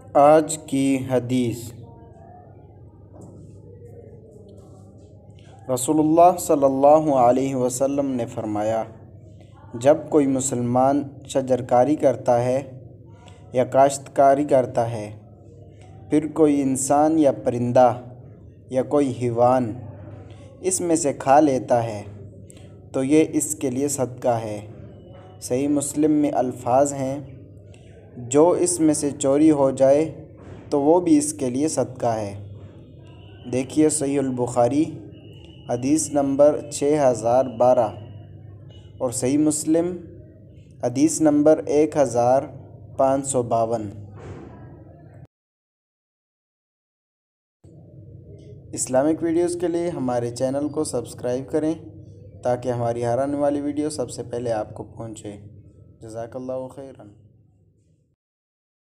आज की हदीस। रसूलुल्लाह सल्लल्लाहु अलैहि वसल्लम ने फ़रमाया, जब कोई मुसलमान शजरकारी करता है या काश्तकारी करता है, फिर कोई इंसान या परिंदा या कोई हिवान इसमें से खा लेता है तो ये इसके लिए सदका है। सही मुस्लिम में अल्फाज हैं, जो इसमें से चोरी हो जाए तो वो भी इसके लिए सदका है। देखिए सहीहुल बुखारी हदीस नंबर 6012 और सही मुस्लिम हदीस नंबर 1552। इस्लामिक वीडियोस के लिए हमारे चैनल को सब्सक्राइब करें ताकि हमारी हर आने वाली वीडियो सबसे पहले आपको पहुंचे। जज़ाकल्लाहु खैरन।